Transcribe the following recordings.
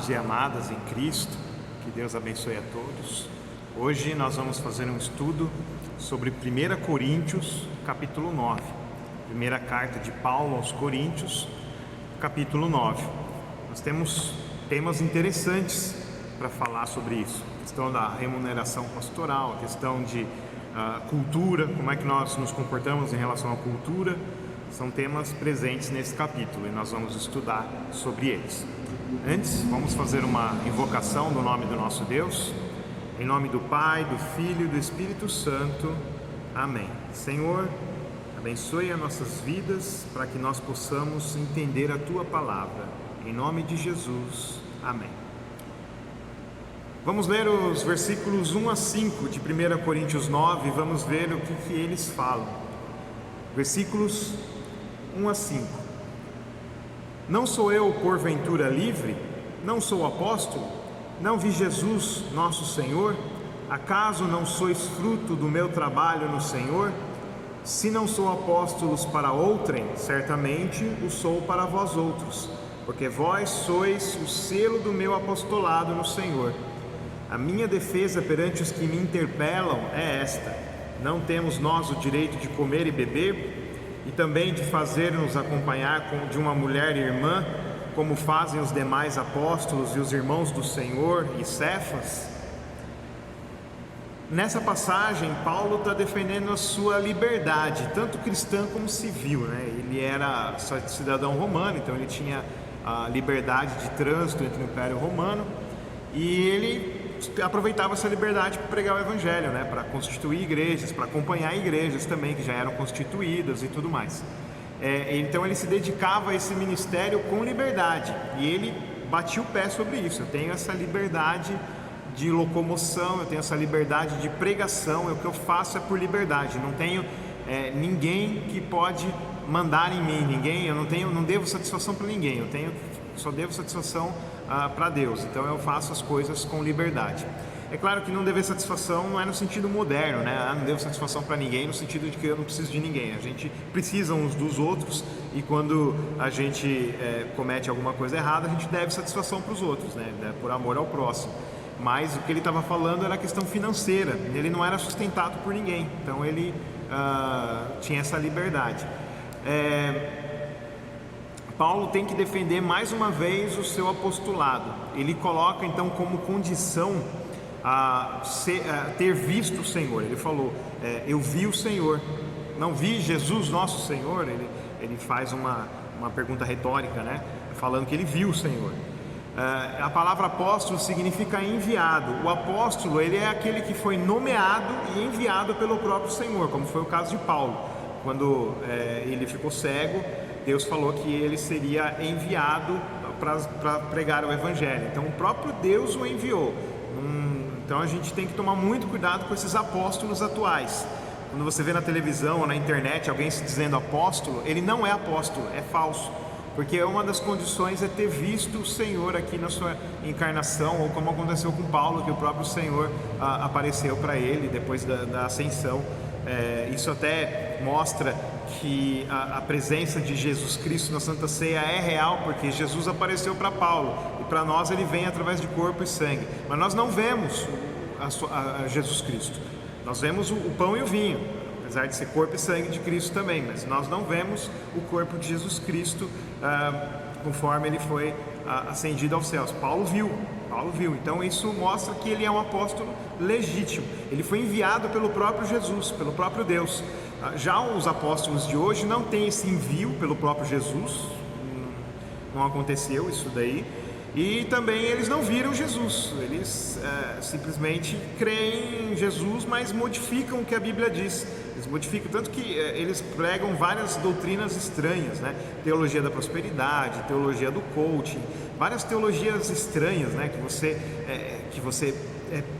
Amados e amadas em Cristo, que Deus abençoe a todos. Hoje nós vamos fazer um estudo sobre 1 Coríntios, capítulo 9. Primeira carta de Paulo aos Coríntios, capítulo 9. Nós temos temas interessantes para falar sobre isso. A questão da remuneração pastoral, a questão de cultura, como é que nós nos comportamos em relação à cultura. São temas presentes nesse capítulo e nós vamos estudar sobre eles. Antes, vamos fazer uma invocação no nome do nosso Deus. Em nome do Pai, do Filho e do Espírito Santo. Amém. Senhor, abençoe as nossas vidas para que nós possamos entender a Tua palavra. Em nome de Jesus. Amém. Vamos ler os versículos 1 a 5 de 1 Coríntios 9 e vamos ver o que eles falam. Versículos 1 a 5. Não sou eu porventura livre? Não sou apóstolo? Não vi Jesus nosso Senhor? Acaso não sois fruto do meu trabalho no Senhor? Se não sou apóstolos para outrem, certamente o sou para vós outros, porque vós sois o selo do meu apostolado no Senhor. A minha defesa perante os que me interpelam é esta: não temos nós o direito de comer e beber, e também de fazer-nos acompanhar de uma mulher irmã, como fazem os demais apóstolos e os irmãos do Senhor e Cefas? Nessa passagem, Paulo está defendendo a sua liberdade, tanto cristã como civil, né? Ele era cidadão romano, então ele tinha a liberdade de trânsito entre o Império Romano, e ele aproveitava essa liberdade para pregar o Evangelho, né? Para constituir igrejas, para acompanhar igrejas também que já eram constituídas e tudo mais. Então ele se dedicava a esse ministério com liberdade, e ele batia o pé sobre isso. Eu tenho essa liberdade de locomoção, eu tenho essa liberdade de pregação, o que eu faço é por liberdade. Não tenho ninguém que pode mandar em mim, eu não devo satisfação para ninguém, só devo satisfação para Deus. Então eu faço as coisas com liberdade. É claro que não dever satisfação não é no sentido moderno, né? Não devo satisfação para ninguém no sentido de que eu não preciso de ninguém. A gente precisa uns dos outros, e quando a gente comete alguma coisa errada, a gente deve satisfação para os outros, né? Por amor ao próximo. Mas o que ele estava falando era a questão financeira. Ele não era sustentado por ninguém, então ele tinha essa liberdade. Paulo tem que defender mais uma vez o seu apostolado. Ele coloca então como condição ter visto o Senhor. Ele falou, eu vi o Senhor. Não vi Jesus nosso Senhor? Ele faz uma pergunta retórica, né? Falando que ele viu o Senhor. A palavra apóstolo significa enviado. O apóstolo, ele é aquele que foi nomeado e enviado pelo próprio Senhor, como foi o caso de Paulo. Quando ele ficou cego, Deus falou que ele seria enviado para pregar o Evangelho. Então o próprio Deus o enviou. Então a gente tem que tomar muito cuidado com esses apóstolos atuais. Quando você vê na televisão ou na internet alguém se dizendo apóstolo, ele não é apóstolo, é falso. Porque uma das condições é ter visto o Senhor aqui na sua encarnação, ou como aconteceu com Paulo, que o próprio Senhor apareceu para ele depois da ascensão. Isso até mostra que a presença de Jesus Cristo na Santa Ceia é real, porque Jesus apareceu para Paulo, e para nós ele vem através de corpo e sangue. Mas nós não vemos a Jesus Cristo, nós vemos o pão e o vinho, apesar de ser corpo e sangue de Cristo também, mas nós não vemos o corpo de Jesus Cristo conforme ele foi ascendido aos céus. Paulo viu, então isso mostra que ele é um apóstolo legítimo. Ele foi enviado pelo próprio Jesus, pelo próprio Deus. Já os apóstolos de hoje não têm esse envio pelo próprio Jesus, não aconteceu isso daí, e também eles não viram Jesus. Eles simplesmente creem em Jesus, mas modificam o que a Bíblia diz. Eles modificam, tanto que eles pregam várias doutrinas estranhas, né? Teologia da prosperidade, teologia do coaching, várias teologias estranhas, né? Que você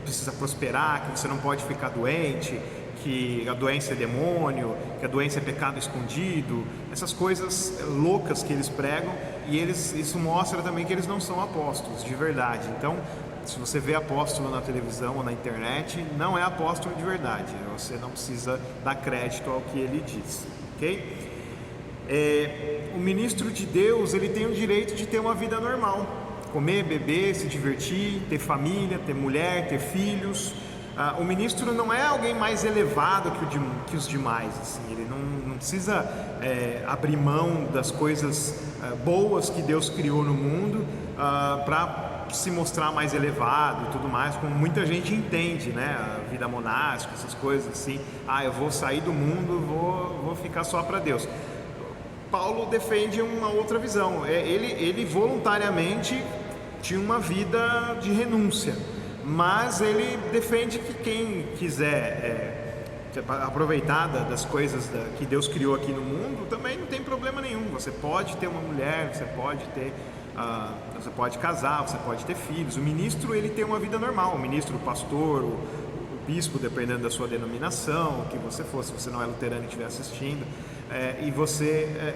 precisa prosperar, que você não pode ficar doente, que a doença é demônio, que a doença é pecado escondido, essas coisas loucas que eles pregam, e isso mostra também que eles não são apóstolos de verdade. Então, se você vê apóstolo na televisão ou na internet, não é apóstolo de verdade, você não precisa dar crédito ao que ele diz, ok? O ministro de Deus, ele tem o direito de ter uma vida normal. comer, beber, se divertir, ter família, ter mulher, ter filhos. O ministro não é alguém mais elevado que os demais, assim. Ele não precisa abrir mão das coisas boas que Deus criou no mundo para se mostrar mais elevado e tudo mais, como muita gente entende, né? A vida monástica, essas coisas assim. Eu vou sair do mundo, vou ficar só para Deus. Paulo defende uma outra visão. Ele voluntariamente tinha uma vida de renúncia, mas ele defende que quem quiser aproveitar das coisas que Deus criou aqui no mundo, também não tem problema nenhum. Você pode ter uma mulher, você pode casar, você pode ter filhos. O ministro, ele tem uma vida normal. O ministro, o pastor, o bispo, dependendo da sua denominação, que você for, se você não é luterano e estiver assistindo, e você,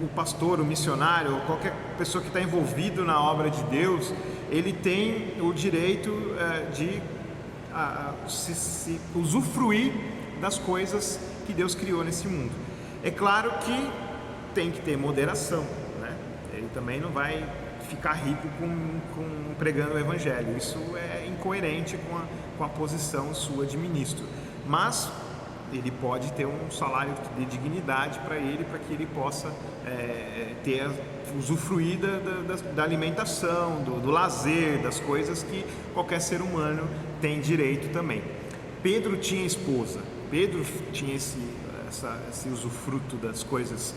o pastor, o missionário, qualquer pessoa que está envolvido na obra de Deus, ele tem o direito de se usufruir das coisas que Deus criou nesse mundo. É claro que tem que ter moderação, né? Ele também não vai ficar rico com pregando o evangelho. Isso é incoerente com a posição sua de ministro. Mas ele pode ter um salário de dignidade para que ele possa usufruir da alimentação, do lazer, das coisas que qualquer ser humano tem direito também. Pedro tinha esposa, Pedro tinha esse usufruto das coisas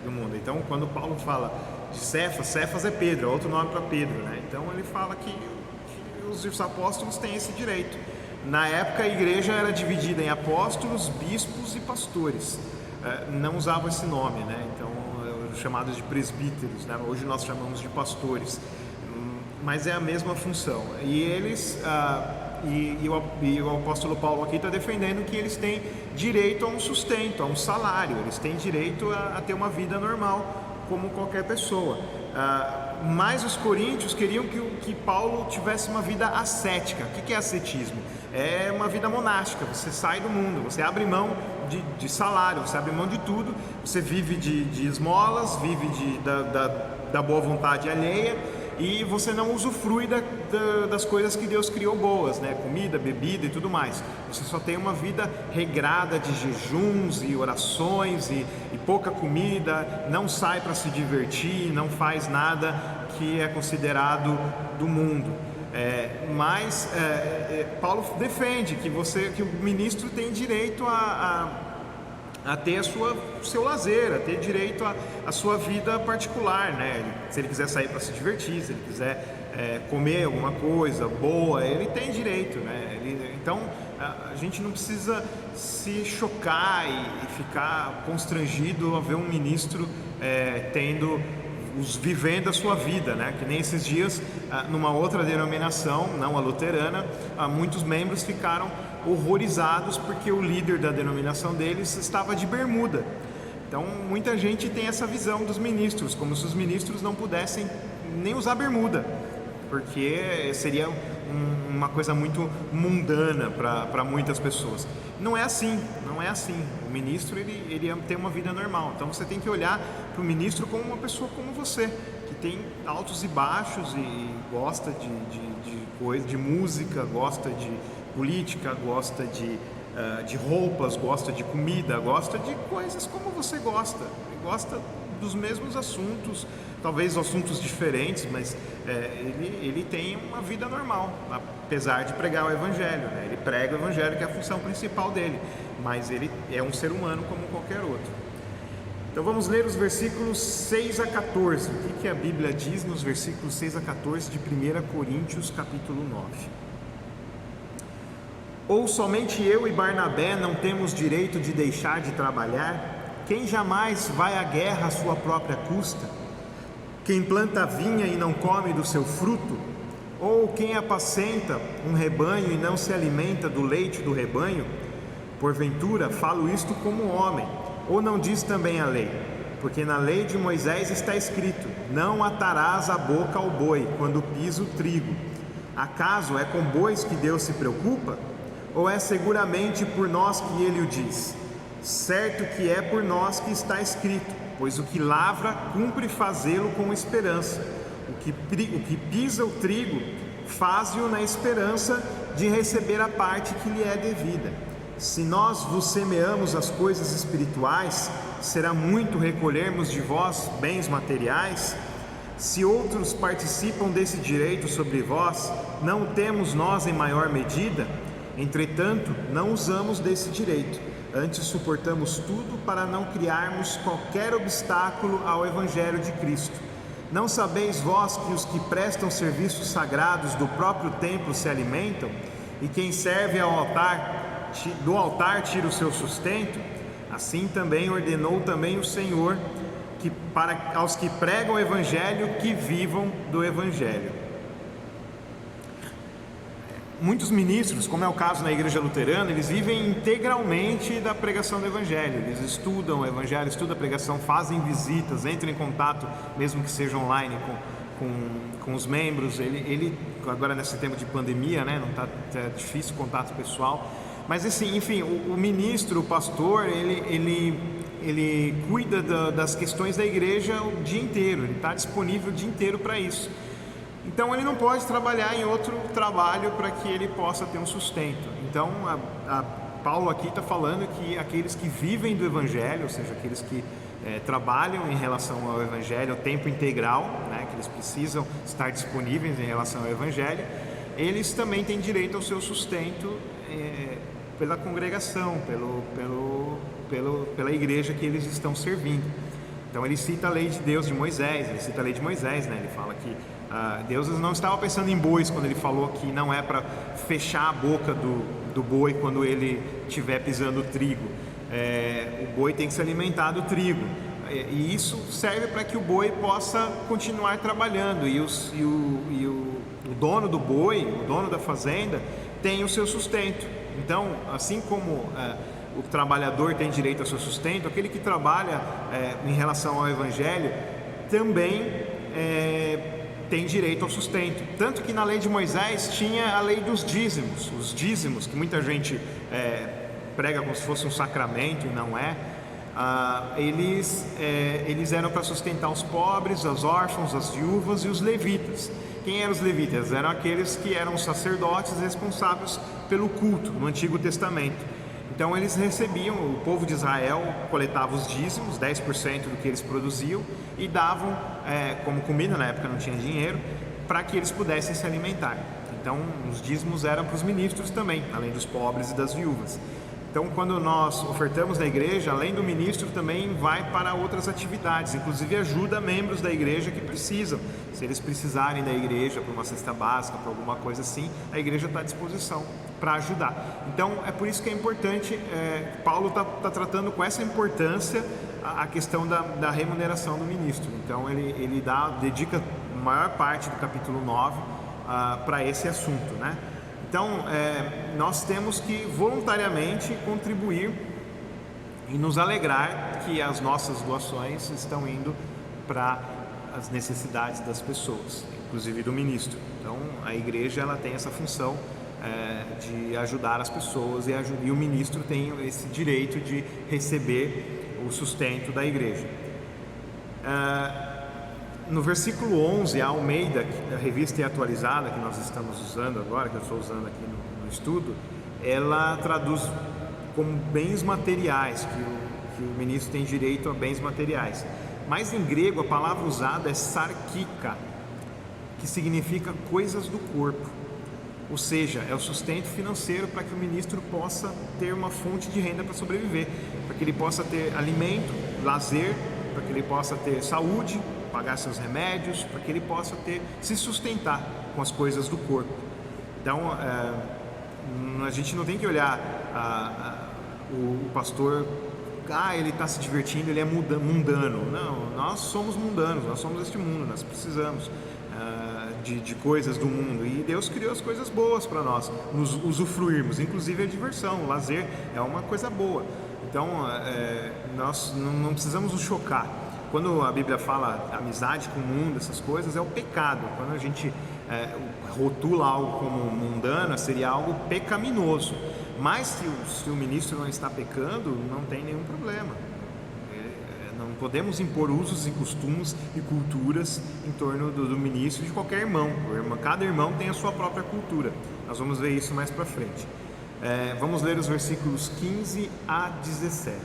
do mundo. Então, quando Paulo fala de Cefas é Pedro, é outro nome para Pedro, né? Então ele fala que os apóstolos têm esse direito. Na época a igreja era dividida em apóstolos, bispos e pastores. Não usavam esse nome, né? Então, chamados de presbíteros, né? Hoje nós chamamos de pastores, mas é a mesma função. E eles, o apóstolo Paulo aqui está defendendo que eles têm direito a um sustento, a um salário. Eles têm direito a ter uma vida normal, como qualquer pessoa. Mas os coríntios queriam que Paulo tivesse uma vida ascética. O que é ascetismo? É uma vida monástica. Você sai do mundo, você abre mão de salário, você abre mão de tudo, você vive de esmolas, vive da boa vontade alheia, e você não usufrui das coisas que Deus criou boas, né? Comida, bebida e tudo mais. Você só tem uma vida regrada de jejuns e orações e pouca comida, não sai para se divertir, não faz nada que é considerado do mundo. Mas Paulo defende que o ministro tem direito a ter o seu lazer, a ter direito à sua vida particular, né? Se ele quiser sair para se divertir, se ele quiser comer alguma coisa boa, ele tem direito, né? Então a gente não precisa se chocar e ficar constrangido a ver um ministro vivendo a sua vida, né? Que nem esses dias, numa outra denominação, não a luterana, muitos membros ficaram horrorizados porque o líder da denominação deles estava de bermuda. Então muita gente tem essa visão dos ministros, como se os ministros não pudessem nem usar bermuda, porque seria uma coisa muito mundana para muitas pessoas. Não é assim. O ministro ele tem uma vida normal. Então você tem que olhar para o ministro como uma pessoa como você, que tem altos e baixos e gosta de música, gosta de política, gosta de roupas, gosta de comida, gosta de coisas como você gosta. Ele gosta dos mesmos assuntos, talvez assuntos diferentes, mas ele tem uma vida normal, apesar de pregar o evangelho, né? Ele prega o evangelho, que é a função principal dele, mas ele é um ser humano como qualquer outro. Então vamos ler os versículos 6 a 14. O que a Bíblia diz nos versículos 6 a 14 de 1 Coríntios capítulo 9? Ou somente eu e Barnabé não temos direito de deixar de trabalhar? Quem jamais vai à guerra à sua própria custa? Quem planta vinha e não come do seu fruto? Ou quem apacenta um rebanho e não se alimenta do leite do rebanho? Porventura, falo isto como homem, ou não diz também a lei? Porque na lei de Moisés está escrito: não atarás a boca ao boi quando pisa o trigo. Acaso é com bois que Deus se preocupa? Ou é seguramente por nós que ele o diz? Certo que é por nós que está escrito: pois o que lavra cumpre fazê-lo com esperança. o que pisa o trigo, faze-o na esperança de receber a parte que lhe é devida. Se nós vos semeamos as coisas espirituais, será muito recolhermos de vós bens materiais? Se outros participam desse direito sobre vós, não o temos nós em maior medida? Entretanto, não usamos desse direito, antes suportamos tudo para não criarmos qualquer obstáculo ao Evangelho de Cristo. Não sabeis vós que os que prestam serviços sagrados do próprio templo se alimentam, e quem serve ao altar, do altar tira o seu sustento? Assim também ordenou também o Senhor, que para aos que pregam o Evangelho, que vivam do Evangelho. Muitos ministros, como é o caso na Igreja Luterana, eles vivem integralmente da pregação do Evangelho. Eles estudam o Evangelho, estudam a pregação, fazem visitas, entram em contato, mesmo que seja online, com os membros. Ele agora nesse tempo de pandemia, né, não está difícil o contato pessoal. Mas assim, enfim, o ministro, o pastor, ele cuida das questões da igreja o dia inteiro. Ele está disponível o dia inteiro para isso. Então ele não pode trabalhar em outro trabalho para que ele possa ter um sustento. Então Paulo aqui está falando que aqueles que vivem do Evangelho, ou seja, aqueles que trabalham em relação ao Evangelho, ao tempo integral, né, que eles precisam estar disponíveis em relação ao Evangelho, eles também têm direito ao seu sustento pela congregação, pela igreja que eles estão servindo. Então ele cita a lei de Deus de Moisés, ele cita a lei de Moisés, né? Ele fala que Deus não estava pensando em bois quando ele falou que não é para fechar a boca do boi quando ele estiver pisando o trigo. O boi tem que se alimentar do trigo, e isso serve para que o boi possa continuar trabalhando, e o dono do boi, o dono da fazenda, tem o seu sustento. Então, assim como o trabalhador tem direito ao seu sustento, aquele que trabalha em relação ao Evangelho também tem direito ao sustento. Tanto que na lei de Moisés tinha a lei dos dízimos. Os dízimos, que muita gente prega como se fosse um sacramento, e não é. Eles eram para sustentar os pobres, os órfãos, as viúvas e os levitas. Quem eram os levitas? Eram aqueles que eram sacerdotes responsáveis pelo culto no Antigo Testamento. Então eles recebiam, o povo de Israel coletava os dízimos, 10% do que eles produziam, e davam como comida, na época não tinha dinheiro, para que eles pudessem se alimentar. Então os dízimos eram para os ministros também, além dos pobres e das viúvas. Então, quando nós ofertamos na igreja, além do ministro, também vai para outras atividades, inclusive ajuda membros da igreja que precisam. Se eles precisarem da igreja para uma cesta básica, para alguma coisa assim, a igreja está à disposição para ajudar. Então, é por isso que é importante, Paulo está tratando com essa importância a questão da remuneração do ministro. Então, ele dedica a maior parte do capítulo 9 para esse assunto, né? Então, nós temos que voluntariamente contribuir e nos alegrar que as nossas doações estão indo para as necessidades das pessoas, inclusive do ministro. Então, a igreja ela tem essa função de ajudar as pessoas, e o ministro tem esse direito de receber o sustento da igreja. No versículo 11, a Almeida, a revista atualizada que nós estamos usando agora, que eu estou usando aqui no estudo, ela traduz como bens materiais, que o ministro tem direito a bens materiais. Mas em grego a palavra usada é sarkika, que significa coisas do corpo. Ou seja, é o sustento financeiro para que o ministro possa ter uma fonte de renda para sobreviver, para que ele possa ter alimento, lazer, para que ele possa ter saúde, pagar seus remédios, para que ele possa se sustentar com as coisas do corpo. Então, a gente não tem que olhar o pastor, ele está se divertindo, ele é mundano. Não, nós somos mundanos, nós somos este mundo, nós precisamos de coisas do mundo, e Deus criou as coisas boas para nós nos usufruirmos, inclusive a diversão, o lazer é uma coisa boa. Então, nós não precisamos nos chocar. Quando a Bíblia fala amizade com o mundo, essas coisas, é o pecado. Quando a gente rotula algo como mundano, seria algo pecaminoso. Mas se o ministro não está pecando, não tem nenhum problema. Não podemos impor usos e costumes e culturas em torno do ministro de qualquer irmão. Cada irmão tem a sua própria cultura. Nós vamos ver isso mais para frente. Vamos ler os versículos 15 a 17.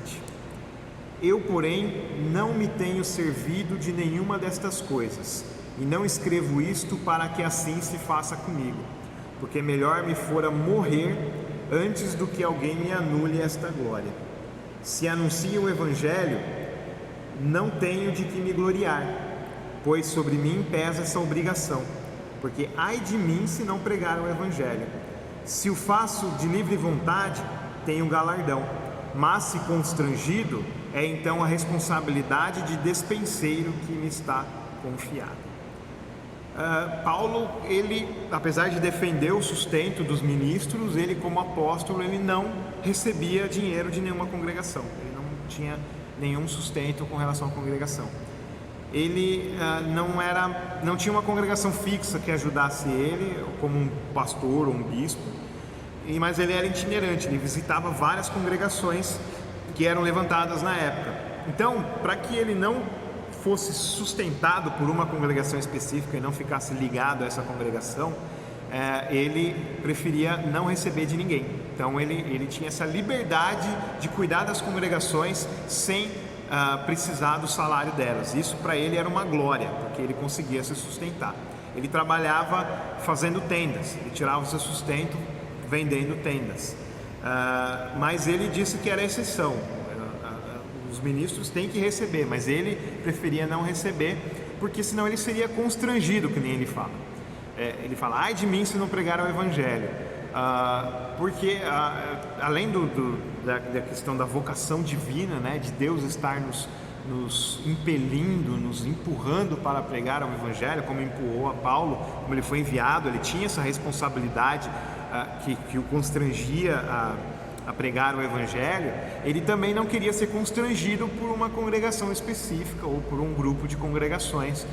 Eu, porém, não me tenho servido de nenhuma destas coisas, e não escrevo isto para que assim se faça comigo, porque melhor me fora morrer antes do que alguém me anule esta glória. Se anuncio o Evangelho, não tenho de que me gloriar, pois sobre mim pesa essa obrigação, porque ai de mim se não pregar o Evangelho. Se o faço de livre vontade, tenho galardão, mas se constrangido, é então a responsabilidade de despenseiro que me está confiada. Paulo, ele, apesar de defender o sustento dos ministros, ele como apóstolo, ele não recebia dinheiro de nenhuma congregação, ele não tinha nenhum sustento com relação à congregação. Ele não tinha uma congregação fixa que ajudasse ele, como um pastor ou um bispo, mas ele era itinerante, ele visitava várias congregações que eram levantadas na época. Então, para que ele não fosse sustentado por uma congregação específica e não ficasse ligado a essa congregação, ele preferia não receber de ninguém. Então ele tinha essa liberdade de cuidar das congregações sem precisar do salário delas. Isso para ele era uma glória, porque ele conseguia se sustentar. Ele trabalhava fazendo tendas, ele tirava o seu sustento vendendo tendas, mas ele disse que era exceção. Os ministros têm que receber, mas ele preferia não receber, porque senão ele seria constrangido, que nem ele fala. Ele fala, ai de mim se não pregar o Evangelho, porque além da questão da vocação divina, né, de Deus estar nos impelindo, nos empurrando para pregar o Evangelho, como empurrou a Paulo, como ele foi enviado, ele tinha essa responsabilidade que o constrangia a pregar o Evangelho. Ele também não queria ser constrangido por uma congregação específica ou por um grupo de congregações,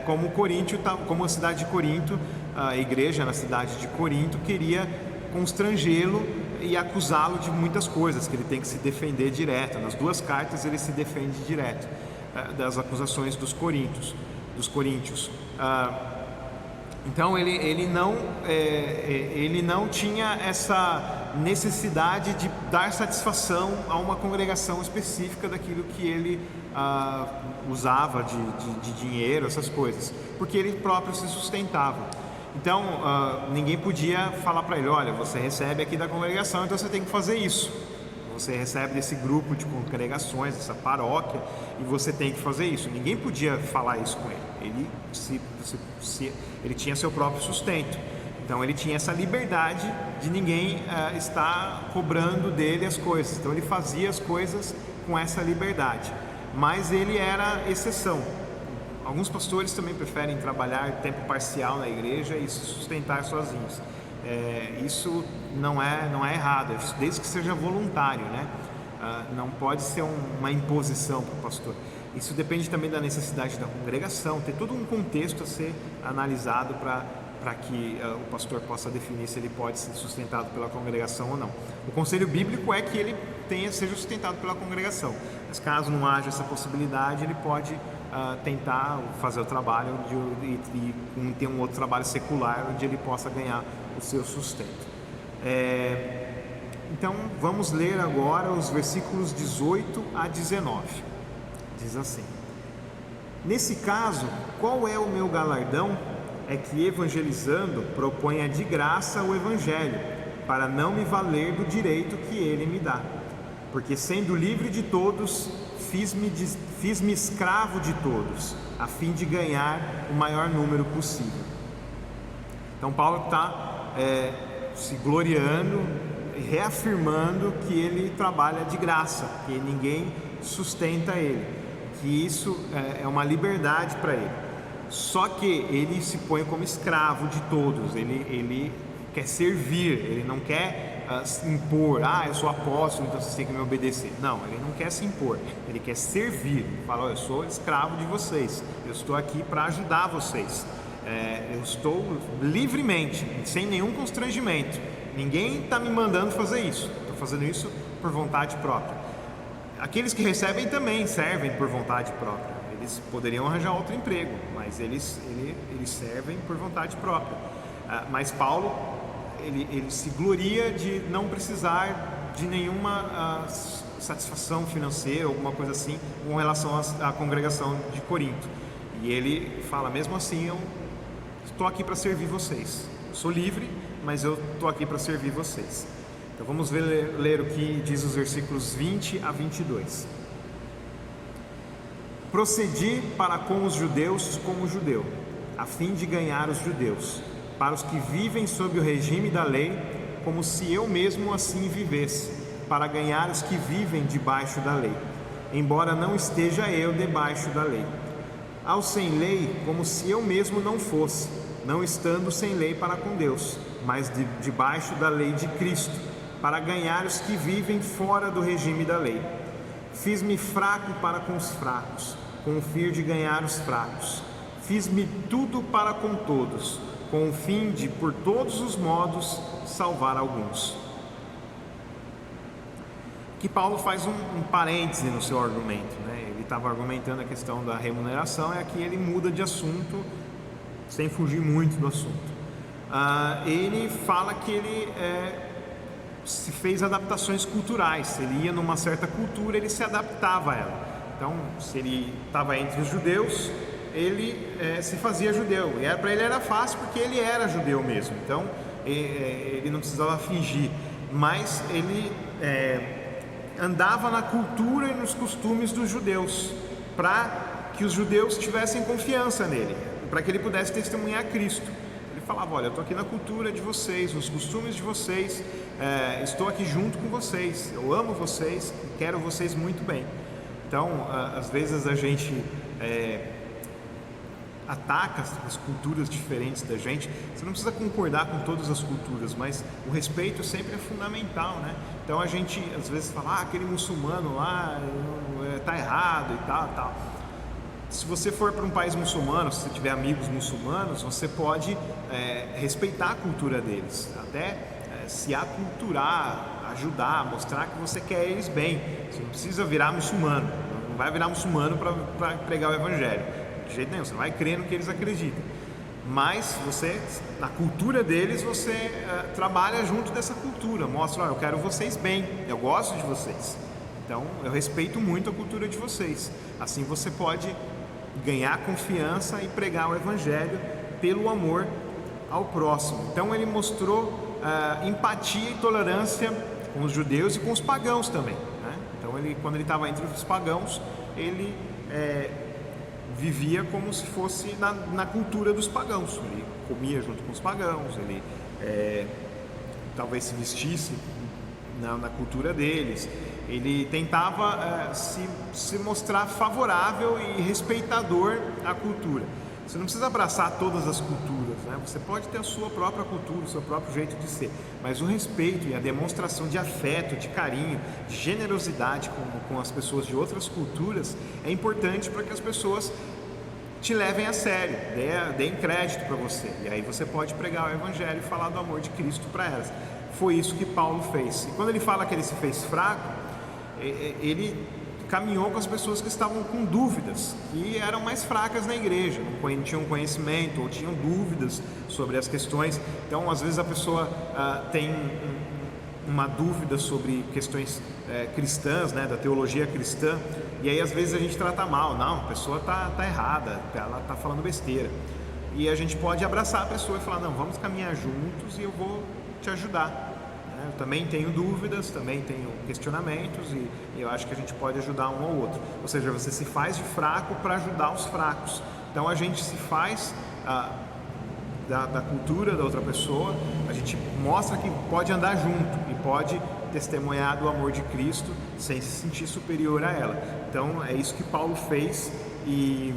como a cidade de Corinto, a igreja na cidade de Corinto queria constrangê-lo e acusá-lo de muitas coisas, que ele tem que se defender direto. Nas duas cartas ele se defende direto das acusações dos coríntios. Então ele não tinha essa necessidade de dar satisfação a uma congregação específica daquilo que ele usava de dinheiro, essas coisas, porque ele próprio se sustentava. Então ninguém podia falar para ele, olha, você recebe aqui da congregação, então você tem que fazer isso. Você recebe desse grupo de congregações, dessa paróquia, e você tem que fazer isso. Ninguém podia falar isso com ele. Ele tinha seu próprio sustento. Então ele tinha essa liberdade de ninguém estar cobrando dele as coisas. Então ele fazia as coisas com essa liberdade. Mas ele era exceção. Alguns pastores também preferem trabalhar tempo parcial na igreja e se sustentar sozinhos. Isso não é errado, desde que seja voluntário, né? Não pode ser uma imposição para o pastor. Isso depende também da necessidade da congregação, tem todo um contexto a ser analisado para que o pastor possa definir se ele pode ser sustentado pela congregação ou não. O conselho bíblico é que ele seja sustentado pela congregação, mas caso não haja essa possibilidade, ele pode tentar fazer o trabalho e ter um outro trabalho secular onde ele possa ganhar o seu sustento. Então vamos ler agora os versículos 18 a 19. Diz assim: nesse caso, qual é o meu galardão? É que evangelizando proponha de graça o Evangelho, para não me valer do direito que ele me dá, porque sendo livre de todos, fiz-me escravo de todos, a fim de ganhar o maior número possível. Então Paulo está se gloriando, reafirmando que ele trabalha de graça, que ninguém sustenta ele, que isso é uma liberdade para ele. Só que ele se põe como escravo de todos, ele quer servir, ele não quer impor, eu sou apóstolo, então vocês têm que me obedecer. Não, ele não quer se impor, ele quer servir. Ele fala, eu sou escravo de vocês, eu estou aqui para ajudar vocês. Eu estou livremente, sem nenhum constrangimento. Ninguém está me mandando fazer isso, estou fazendo isso por vontade própria. Aqueles que recebem também servem por vontade própria. Eles poderiam arranjar outro emprego, mas eles servem por vontade própria. Mas Paulo, ele se gloria de não precisar de nenhuma satisfação financeira, alguma coisa assim, com relação à congregação de Corinto. E ele fala, mesmo assim, eu estou aqui para servir vocês. Eu sou livre, mas eu estou aqui para servir vocês. Então vamos ler o que diz os versículos 20 a 22. Procedi para com os judeus como judeu, a fim de ganhar os judeus, para os que vivem sob o regime da lei, como se eu mesmo assim vivesse, para ganhar os que vivem debaixo da lei, embora não esteja eu debaixo da lei. Aos sem lei, como se eu mesmo não fosse, não estando sem lei para com Deus, mas debaixo da lei de Cristo, para ganhar os que vivem fora do regime da lei. Fiz-me fraco para com os fracos, com o fim de ganhar os fracos. Fiz-me tudo para com todos, com o fim de, por todos os modos, salvar alguns. Aqui Paulo faz um parêntese no seu argumento, né? Ele estava argumentando a questão da remuneração, e aqui ele muda de assunto, sem fugir muito do assunto. Ele fala que ele se fez adaptações culturais. Ele ia numa certa cultura, ele se adaptava a ela. Então, se ele estava entre os judeus, ele se fazia judeu. E para ele era fácil, porque ele era judeu mesmo. Então, ele não precisava fingir. Mas ele andava na cultura e nos costumes dos judeus, para que os judeus tivessem confiança nele, para que ele pudesse testemunhar Cristo. Ele falava, olha, eu estou aqui na cultura de vocês, nos costumes de vocês, estou aqui junto com vocês, eu amo vocês, quero vocês muito bem. Então, às vezes a gente ataca as culturas diferentes da gente. Você não precisa concordar com todas as culturas, mas o respeito sempre é fundamental, né? Então a gente às vezes fala, aquele muçulmano lá está errado e tal. Se você for para um país muçulmano, se você tiver amigos muçulmanos, você pode respeitar a cultura deles, até se aculturar, ajudar, mostrar que você quer eles bem. Você não precisa virar muçulmano, não vai virar muçulmano para pregar o evangelho. De jeito nenhum, você vai crer no que eles acreditam, mas você, na cultura deles, você trabalha junto dessa cultura, mostra, olha, eu quero vocês bem, eu gosto de vocês, então eu respeito muito a cultura de vocês. Assim você pode ganhar confiança e pregar o evangelho pelo amor ao próximo. Então ele mostrou empatia e tolerância com os judeus e com os pagãos também, né? Então quando ele estava entre os pagãos, ele vivia como se fosse na cultura dos pagãos. Ele comia junto com os pagãos, ele talvez se vestisse na cultura deles. Ele tentava se mostrar favorável e respeitador à cultura. Você não precisa abraçar todas as culturas, né? Você pode ter a sua própria cultura, o seu próprio jeito de ser, mas o respeito e a demonstração de afeto, de carinho, de generosidade com as pessoas de outras culturas é importante para que as pessoas te levem a sério, deem crédito para você, e aí você pode pregar o evangelho e falar do amor de Cristo para elas. Foi isso que Paulo fez. E quando ele fala que ele se fez fraco, ele caminhou com as pessoas que estavam com dúvidas, que eram mais fracas na igreja, não tinham conhecimento ou tinham dúvidas sobre as questões. Então, às vezes a pessoa tem uma dúvida sobre questões cristãs, né, da teologia cristã, e aí às vezes a gente trata mal, não, a pessoa está errada, ela está falando besteira, e a gente pode abraçar a pessoa e falar, não, vamos caminhar juntos e eu vou te ajudar. Eu também tenho dúvidas, também tenho questionamentos, e eu acho que a gente pode ajudar um ao outro. Ou seja, você se faz de fraco para ajudar os fracos. Então a gente se faz da cultura da outra pessoa, a gente mostra que pode andar junto e pode testemunhar do amor de Cristo sem se sentir superior a ela. Então é isso que Paulo fez, e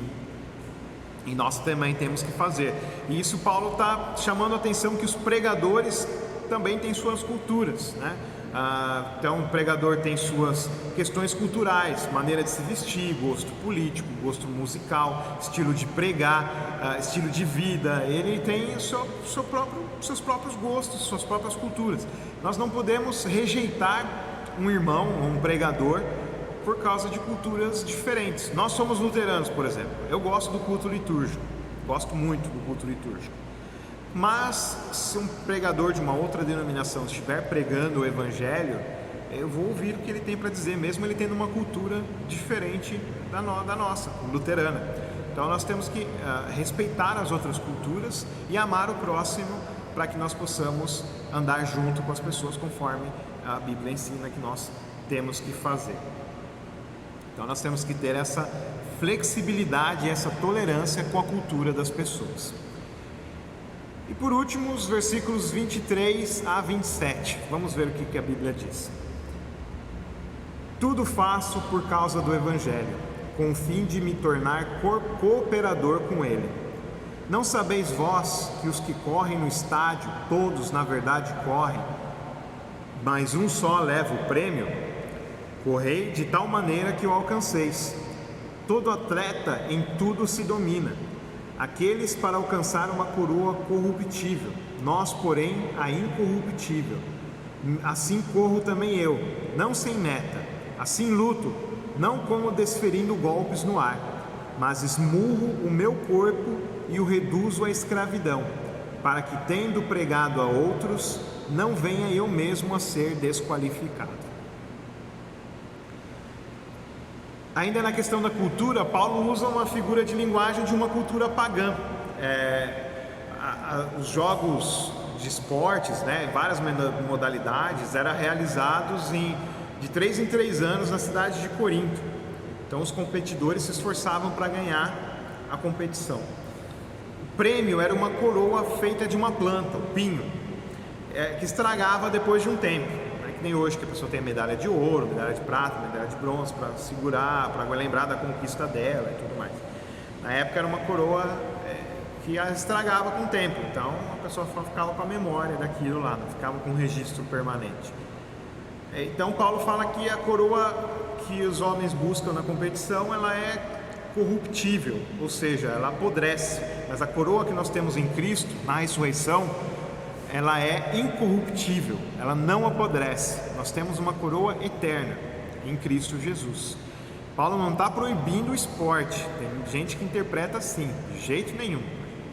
nós também temos que fazer. E isso Paulo está chamando a atenção, que os pregadores também têm suas culturas, né? Então o pregador tem suas questões culturais, maneira de se vestir, gosto político, gosto musical, estilo de pregar, estilo de vida. Ele tem seus próprios gostos, suas próprias culturas. Nós não podemos rejeitar um irmão ou um pregador por causa de culturas diferentes. Nós somos luteranos, por exemplo. Eu gosto do culto litúrgico, gosto muito do culto litúrgico. Mas se um pregador de uma outra denominação estiver pregando o Evangelho, eu vou ouvir o que ele tem para dizer, mesmo ele tendo uma cultura diferente da nossa, luterana. Então nós temos que respeitar as outras culturas e amar o próximo, para que nós possamos andar junto com as pessoas conforme a Bíblia ensina que nós temos que fazer. Então nós temos que ter essa flexibilidade, essa tolerância com a cultura das pessoas. E por último, os versículos 23 a 27. Vamos ver o que a Bíblia diz. Tudo faço por causa do Evangelho, com o fim de me tornar cooperador com ele. Não sabeis vós que os que correm no estádio, todos na verdade correm, mas um só leva o prêmio? Correi de tal maneira que o alcanceis. Todo atleta em tudo se domina. Aqueles para alcançar uma coroa corruptível, nós, porém, a incorruptível. Assim corro também eu, não sem meta. Assim luto, não como desferindo golpes no ar, mas esmurro o meu corpo e o reduzo à escravidão, para que, tendo pregado a outros, não venha eu mesmo a ser desqualificado. Ainda na questão da cultura, Paulo usa uma figura de linguagem de uma cultura pagã. Os jogos de esportes, várias modalidades, eram realizados de 3 em 3 anos na cidade de Corinto. Então os competidores se esforçavam para ganhar a competição. O prêmio era uma coroa feita de uma planta, o pinho, que estragava depois de um tempo. Não é que nem hoje, que a pessoa tem medalha de ouro, medalha de prata, medalha de bronze para segurar, para lembrar da conquista dela e tudo mais. Na época era uma coroa que estragava com o tempo, então a pessoa ficava com a memória daquilo lá, não ficava com um registro permanente. Então Paulo fala que a coroa que os homens buscam na competição, ela é corruptível, ou seja, ela apodrece, mas a coroa que nós temos em Cristo, na ressurreição, ela é incorruptível, ela não apodrece. Nós temos uma coroa eterna em Cristo Jesus. Paulo não está proibindo o esporte, tem gente que interpreta assim, de jeito nenhum.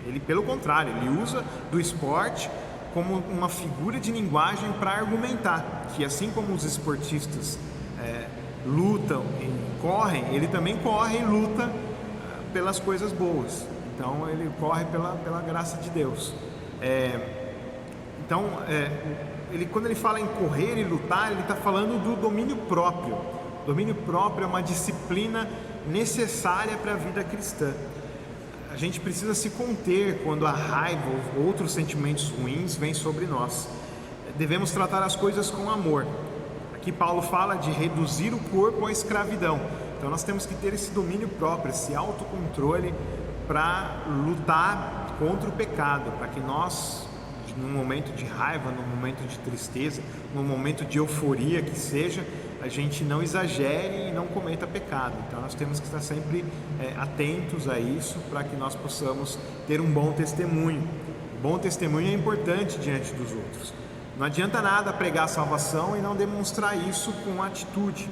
Ele, pelo contrário, ele usa do esporte como uma figura de linguagem para argumentar que, assim como os esportistas lutam e correm, ele também corre e luta pelas coisas boas. Então ele corre pela graça de Deus. Quando ele fala em correr e lutar, ele está falando do domínio próprio. Domínio próprio é uma disciplina necessária para a vida cristã. A gente precisa se conter quando a raiva ou outros sentimentos ruins vêm sobre nós. Devemos tratar as coisas com amor. Aqui Paulo fala de reduzir o corpo à escravidão. Então nós temos que ter esse domínio próprio, esse autocontrole para lutar contra o pecado, para que nós, num momento de raiva, num momento de tristeza, num momento de euforia que seja, a gente não exagere e não cometa pecado. Então nós temos que estar sempre atentos a isso, para que nós possamos ter um bom testemunho. O bom testemunho é importante diante dos outros. Não adianta nada pregar a salvação e não demonstrar isso com atitude.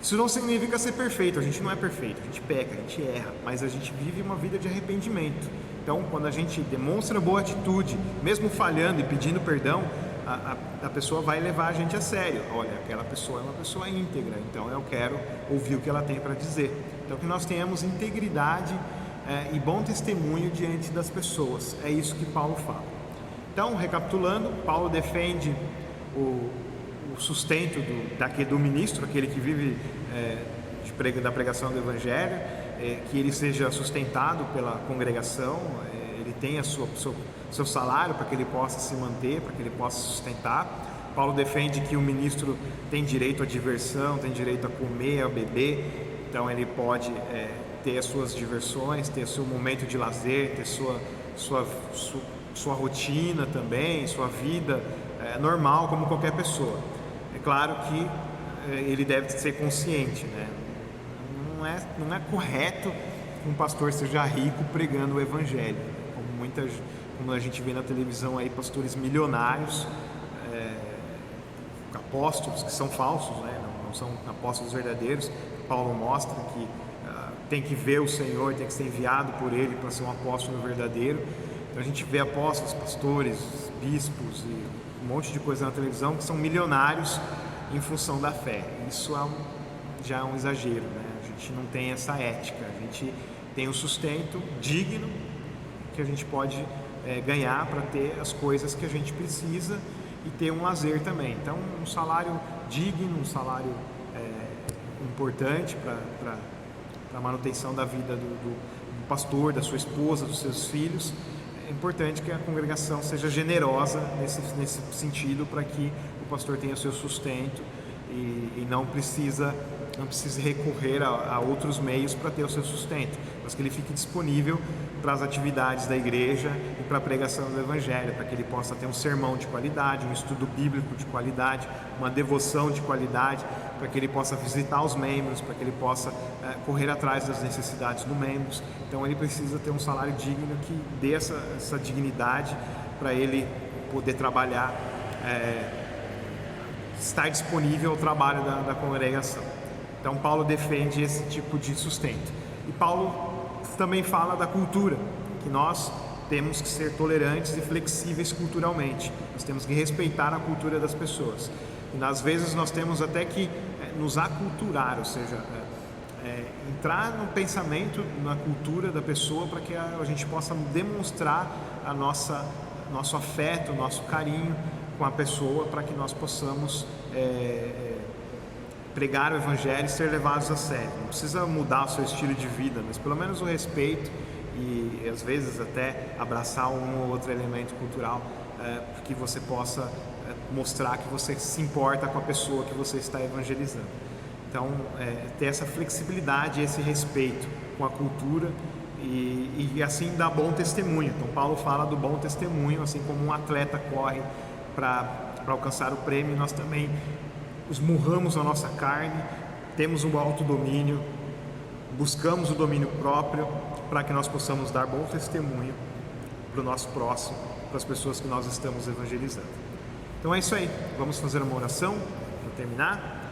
Isso não significa ser perfeito, a gente não é perfeito, a gente peca, a gente erra, mas a gente vive uma vida de arrependimento. Então, quando a gente demonstra boa atitude, mesmo falhando e pedindo perdão, a pessoa vai levar a gente a sério. Olha, aquela pessoa é uma pessoa íntegra, então eu quero ouvir o que ela tem para dizer. Então, que nós tenhamos integridade e bom testemunho diante das pessoas. É isso que Paulo fala. Então, recapitulando, Paulo defende o sustento do ministro, aquele que vive da pregação do Evangelho, que ele seja sustentado pela congregação, ele tenha seu salário para que ele possa se manter, para que ele possa sustentar. Paulo defende que o ministro tem direito à diversão, tem direito a comer, a beber, então ele pode ter as suas diversões, ter seu momento de lazer, ter sua rotina também, sua vida normal como qualquer pessoa. É claro que ele deve ser consciente, né? Não é correto que um pastor seja rico pregando o Evangelho, como a gente vê na televisão aí, pastores milionários, apóstolos que são falsos, né? Não são apóstolos verdadeiros. Paulo mostra que tem que ver o Senhor, tem que ser enviado por Ele para ser um apóstolo verdadeiro. Então a gente vê apóstolos, pastores, bispos e um monte de coisa na televisão que são milionários em função da fé. Isso já é um exagero, né? A gente não tem essa ética, a gente tem um sustento digno que a gente pode ganhar para ter as coisas que a gente precisa e ter um lazer também. Então, um salário digno, um salário importante para a manutenção da vida do pastor, da sua esposa, dos seus filhos. É importante que a congregação seja generosa nesse sentido, para que o pastor tenha o seu sustento e não precise recorrer a outros meios para ter o seu sustento, mas que ele fique disponível para as atividades da igreja e para a pregação do Evangelho, para que ele possa ter um sermão de qualidade, um estudo bíblico de qualidade, uma devoção de qualidade, para que ele possa visitar os membros, para que ele possa correr atrás das necessidades dos membros. Então ele precisa ter um salário digno que dê essa dignidade para ele poder trabalhar, estar disponível ao trabalho da congregação. Então Paulo defende esse tipo de sustento. E Paulo também fala da cultura, que nós temos que ser tolerantes e flexíveis culturalmente. Nós temos que respeitar a cultura das pessoas. E às vezes nós temos até que nos aculturar, ou seja, entrar no pensamento, na cultura da pessoa, para que a gente possa demonstrar nosso afeto, nosso carinho com a pessoa, para que nós possamos pregar o Evangelho e ser levados a sério. Não precisa mudar o seu estilo de vida, mas pelo menos o respeito e às vezes até abraçar um ou outro elemento cultural, que você possa mostrar que você se importa com a pessoa que você está evangelizando. Então, ter essa flexibilidade, esse respeito com a cultura e assim dar bom testemunho. Então Paulo fala do bom testemunho, assim como um atleta corre para alcançar o prêmio, nós também esmurramos a nossa carne, temos um autodomínio, buscamos o domínio próprio para que nós possamos dar bom testemunho para o nosso próximo, para as pessoas que nós estamos evangelizando. Então é isso aí, vamos fazer uma oração para terminar.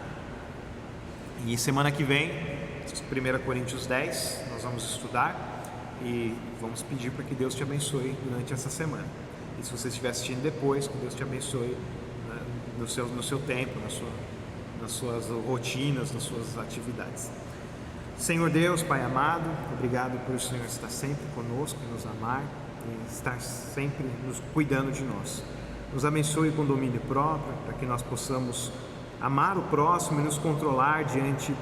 E semana que vem, 1 Coríntios 10, nós vamos estudar e vamos pedir para que Deus te abençoe durante essa semana. E se você estiver assistindo depois, que Deus te abençoe no seu tempo, nas suas rotinas, nas suas atividades. Senhor Deus, Pai amado, obrigado por o Senhor estar sempre conosco, nos amar e estar sempre nos cuidando de nós. Nos abençoe com domínio próprio, para que nós possamos amar o próximo e nos controlar diante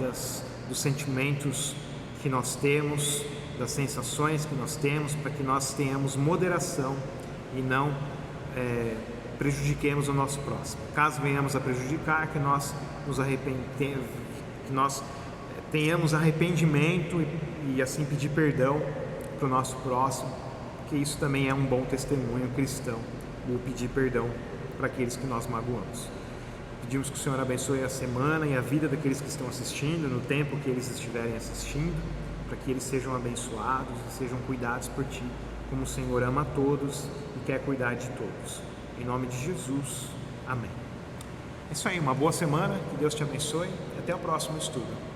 dos sentimentos que nós temos, das sensações que nós temos, para que nós tenhamos moderação e não prejudiquemos o nosso próximo. Caso venhamos a prejudicar, que nós tenhamos arrependimento e assim pedir perdão para o nosso próximo, que isso também é um bom testemunho cristão, o pedir perdão para aqueles que nós magoamos. Pedimos que o Senhor abençoe a semana e a vida daqueles que estão assistindo, no tempo que eles estiverem assistindo, para que eles sejam abençoados e sejam cuidados por Ti, como o Senhor ama a todos e quer cuidar de todos. Em nome de Jesus, amém. É isso aí, uma boa semana, que Deus te abençoe e até o próximo estudo.